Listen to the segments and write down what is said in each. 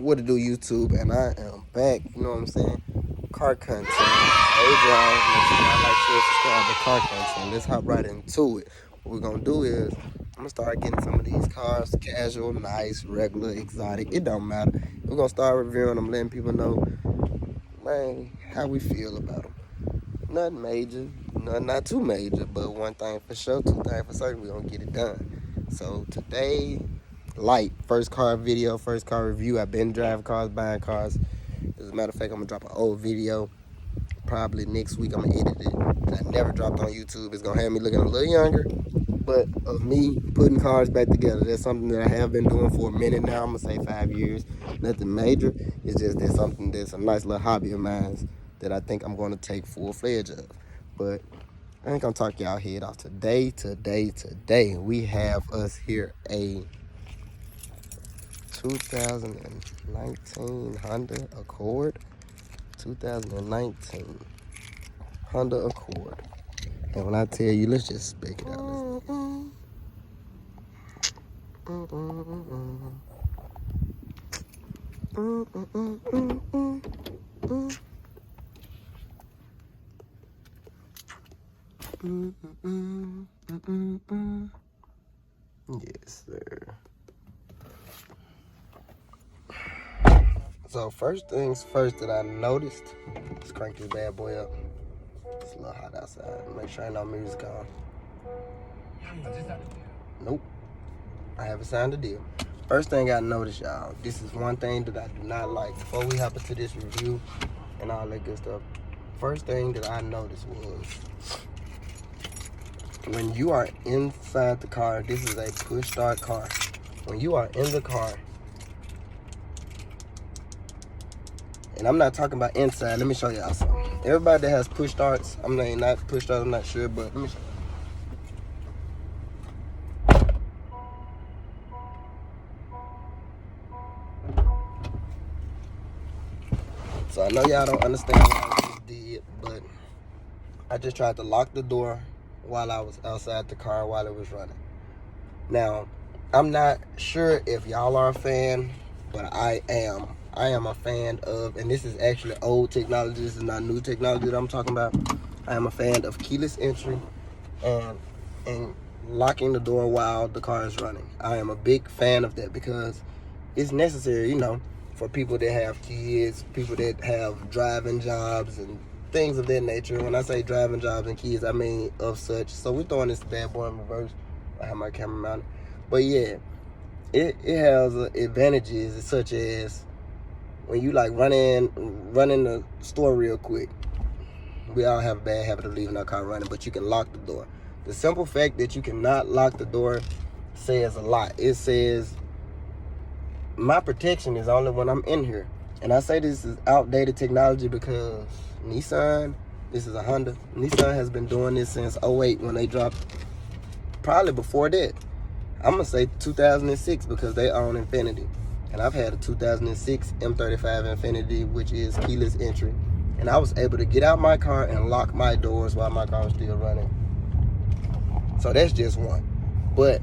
What to do, YouTube? And I am back. You know what I'm saying? Car content. Hey, y'all. Make sure y'all like, share, subscribe to car content. Let's hop right into it. What we're gonna do is I'm gonna start getting some of these cars, casual, nice, regular, exotic. It don't matter. We're gonna start reviewing them, letting people know, man, how we feel about them. Nothing major, nothing not too major, but one thing for sure, two things for certain, we're gonna get it done. So today, first car video, first car review. I've been driving cars, buying cars. As a matter of fact, I'm gonna drop an old video probably next week. I'm gonna edit it that I never dropped on YouTube. It's gonna have me looking a little younger, but of me putting cars back together. That's something that I have been doing for a minute now. I'm gonna say 5 years. Nothing major. It's just that's something that's a nice little hobby of mine that I think I'm gonna take full-fledged of. But I ain't gonna talk y'all head off. Today, we have us here a 2019 Honda Accord. 2019 Honda Accord. And when I tell you, let's just spec it out. Yes, sir. So first things first that I noticed, let's crank this bad boy up. It's a little hot outside. Make sure ain't no music on. Nope. I haven't signed a deal. First thing I noticed, y'all, this is one thing that I do not like. Before we hop into this review and all that good stuff, first thing that I noticed was when you are inside the car, this is a push start car. When you are in the car, and I'm not talking about inside, let me show y'all something. Everybody that has push starts, not push starts, I'm not sure, but let me show you. So I know y'all don't understand what I just did, but I just tried to lock the door while I was outside the car while it was running. Now, I'm not sure if y'all are a fan, but I am a fan of, and this is actually old technology, this is not new technology that I'm talking about. I am a fan of keyless entry and locking the door while the car is running. I am a big fan of that because it's necessary, you know, for people that have kids, people that have driving jobs and things of that nature. When I say driving jobs and kids, I mean of such. So we're throwing this bad boy in reverse. I have my camera mounted. But yeah, it has advantages such as when you like run in the store real quick. We all have a bad habit of leaving our car running, but you can lock the door. The simple fact that you cannot lock the door says a lot. It says my protection is only when I'm in here. And I say this is outdated technology because Nissan, this is a Honda. Nissan has been doing this since 08 when they dropped, probably before that. I'm gonna say 2006 because they own Infiniti. And I've had a 2006 M35 Infiniti, which is keyless entry. And I was able to get out my car and lock my doors while my car was still running. So that's just one. But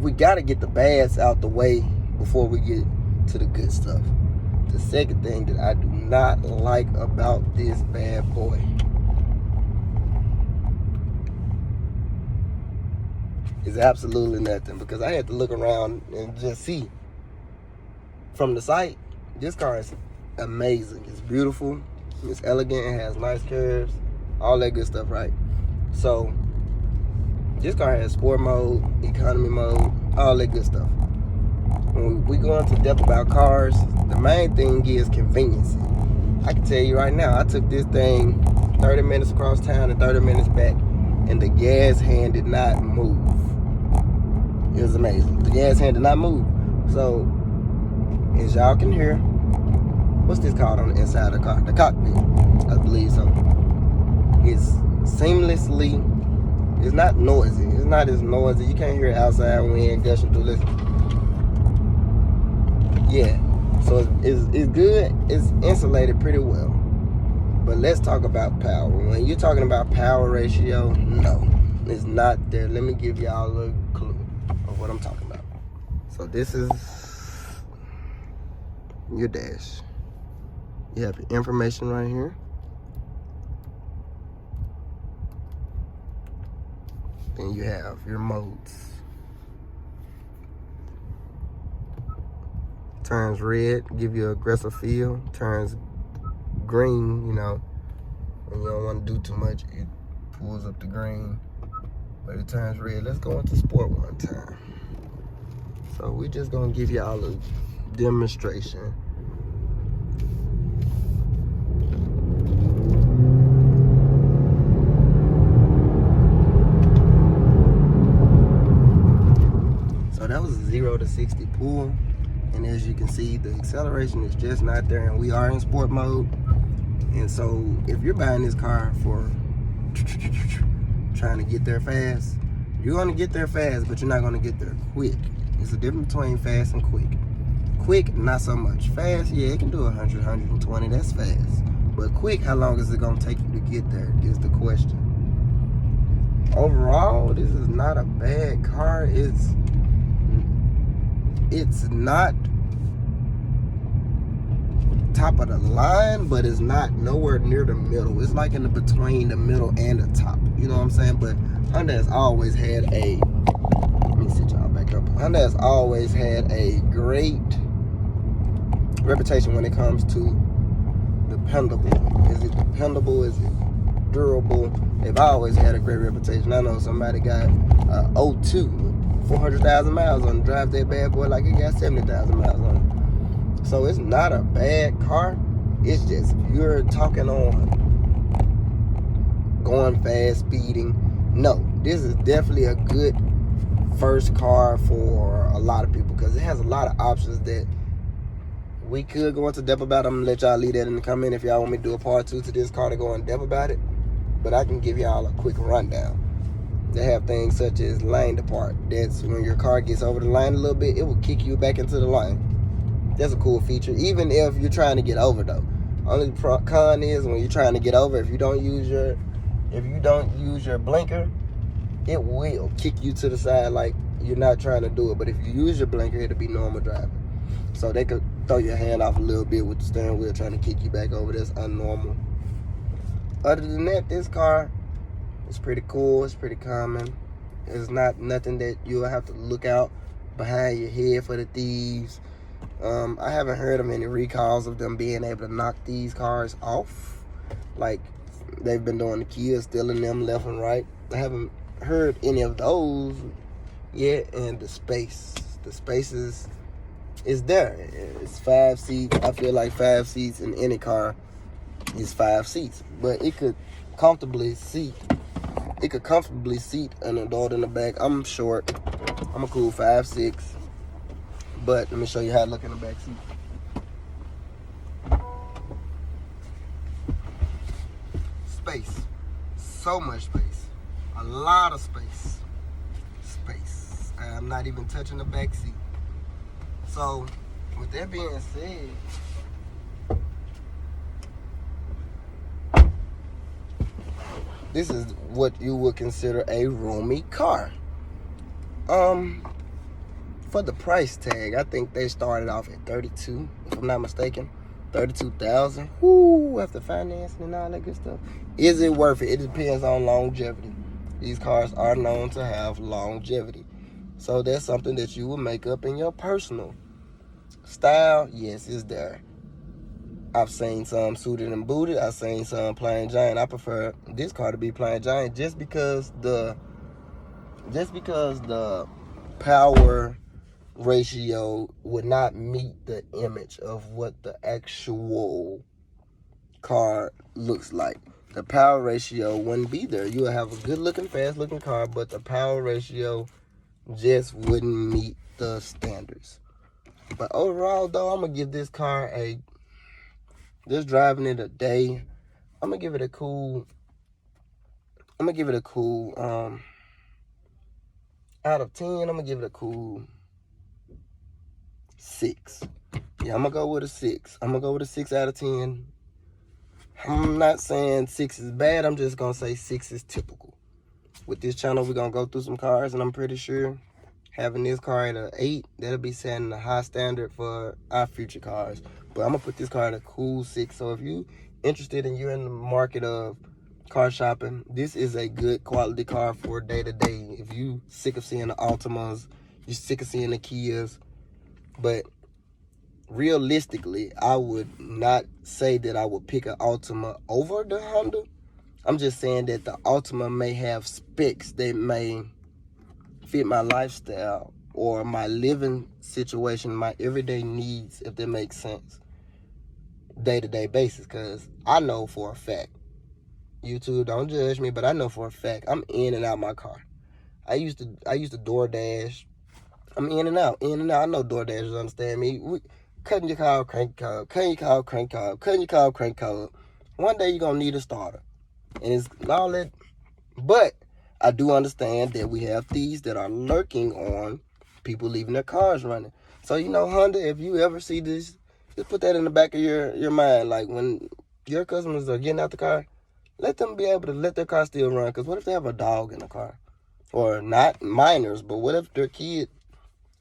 we gotta get the bads out the way before we get to the good stuff. The second thing that I do not like about this bad boy is absolutely nothing, because I had to look around and just see. From the site, this car is amazing. It's beautiful, it's elegant, it has nice curves, all that good stuff, right? So this car has sport mode, economy mode, all that good stuff. When we go into depth about cars, the main thing is convenience. I can tell you right now, I took this thing 30 minutes across town and 30 minutes back, and the gas hand did not move. It was amazing. The gas hand did not move. So, as y'all can hear, what's this called on the inside of the car? The cockpit, I believe so. It's seamlessly, it's not noisy. It's not as noisy. You can't hear it outside wind gushing through. Listen. Yeah, so it's good. It's insulated pretty well. But let's talk about power. When you're talking about power ratio, no, it's not there. Let me give y'all a little clue of what I'm talking about. So this is your dash. You have your information right here. Then you have your modes. Turns red, give you an aggressive feel. Turns green, you know, when you don't want to do too much, it pulls up the green. But it turns red. Let's go into sport one time. So we're just gonna give y'all a demonstration. So that was a 0 to 60 pull. And as you can see, the acceleration is just not there, and we are in sport mode. And so if you're buying this car for trying to get there fast, you're gonna get there fast, but you're not gonna get there quick. There's a difference between fast and quick. Quick, not so much. Fast, yeah, it can do 100, 120, that's fast. But quick, how long is it gonna take you to get there is the question. Overall, this is not a bad car. It's not top of the line, but it's not nowhere near the middle. It's like in the between the middle and the top. You know what I'm saying? But Honda has always had a, let me sit y'all back up. Honda has always had a great reputation when it comes to dependable. Is it dependable? Is it durable? They've always had a great reputation. I know somebody got 02, 400,000 miles on it, drive that bad boy like it got 70,000 miles on it. So it's not a bad car. It's just, you're talking on going fast, speeding. No, this is definitely a good first car for a lot of people because it has a lot of options that we could go into depth about. I'm gonna let y'all leave that in the comment if y'all want me to do a part 2 to this car to go in depth about it. But I can give y'all a quick rundown. They have things such as lane depart. That's when your car gets over the line a little bit, it will kick you back into the line. That's a cool feature, even if you're trying to get over though. Only con is when you're trying to get over, if you don't use your blinker, it will kick you to the side like you're not trying to do it. But if you use your blinker, it'll be normal driving. So they could throw your hand off a little bit with the steering wheel trying to kick you back over. That's unnormal. Other than that, this car is pretty cool. It's pretty common. It's not nothing that you'll have to look out behind your head for the thieves. I haven't heard of any recalls of them being able to knock these cars off like they've been doing the Kia, stealing them left and right. I haven't heard any of those yet. And the space is there. It's 5 seats. I feel like 5 seats in any car is 5 seats, but it could comfortably seat an adult in the back. I'm short. I'm a cool 5'6", but let me show you how I look in the back seat. Space, so much space, a lot of space. I'm not even touching the back seat. So with that being said, this is what you would consider a roomy car. For the price tag, I think they started off at 32, if I'm not mistaken. 32,000. Whoo, after financing and all that good stuff. Is it worth it? It depends on longevity. These cars are known to have longevity. So that's something that you will make up in your personal style. Yes, it's there. I've seen some suited and booted. I've seen some plain giant. I prefer this car to be plain giant just because the power ratio would not meet the image of what the actual car looks like. The power ratio wouldn't be there. You would have a good looking, fast looking car, but the power ratio just wouldn't meet the standards. But overall though, I'm gonna give this car just driving it a day, I'm gonna give it a cool out of 10, I'm gonna give it a cool 6. Yeah, I'm gonna go with a 6. I'm gonna go with a 6 out of 10. I'm not saying 6 is bad, I'm just gonna say 6 is typical. With this channel, we're gonna go through some cars, and I'm pretty sure having this car at an 8, that'll be setting a high standard for our future cars. But I'm going to put this car at a cool 6. So if you interested and you're in the market of car shopping, this is a good quality car for day to day. If you sick of seeing the Altimas, you're sick of seeing the Kias, but realistically, I would not say that I would pick an Altima over the Honda. I'm just saying that the Altima may have specs that may fit my lifestyle or my living situation, my everyday needs, if that makes sense, day-to-day basis. Because I know for a fact, YouTube, don't judge me, but I know for a fact I'm in and out my car. I used to DoorDash. I'm in and out. I know DoorDashers understand me. Cutting your car, crank car, cutting your car, crank car, cutting your car, crank car. One day you're going to need a starter. And it's all that. But I do understand that we have thieves that are lurking on people leaving their cars running. So, Honda, if you ever see this, just put that in the back of your mind. Like, when your customers are getting out the car, let them be able to let their car still run. Because what if they have a dog in the car? Or not minors, but what if their kid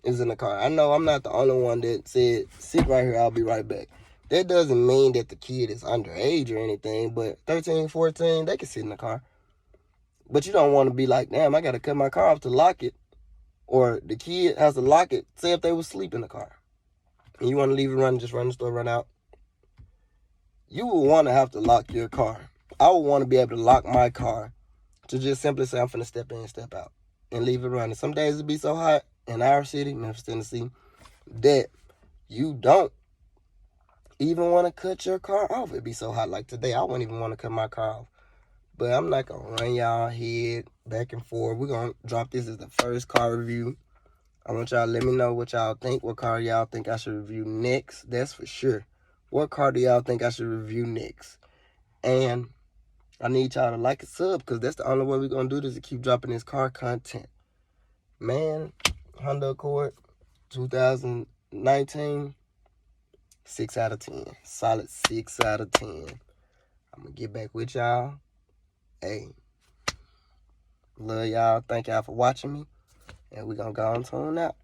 is in the car? I know I'm not the only one that said, sit right here, I'll be right back. That doesn't mean that the kid is underage or anything, but 13, 14, they can sit in the car. But you don't want to be like, damn, I got to cut my car off to lock it. Or the kid has to lock it, say if they was asleep in the car. And you want to leave it running, just run the store, run out. You will want to have to lock your car. I would want to be able to lock my car to just simply say I'm finna step in, step out, and leave it running. Some days it be so hot in our city, Memphis, Tennessee, that you don't even want to cut your car off. It be so hot. Like today, I wouldn't even want to cut my car off. But I'm not going to run y'all head back and forth. We're going to drop this as the first car review. I want y'all to let me know what y'all think. What car y'all think I should review next? That's for sure. What car do y'all think I should review next? And I need y'all to like and sub, because that's the only way we're going to do this, to keep dropping this car content. Man, Honda Accord 2019, 6 out of 10. Solid 6 out of 10. I'm going to get back with y'all. Hey, love y'all. Thank y'all for watching me. And we're going to go on tune out.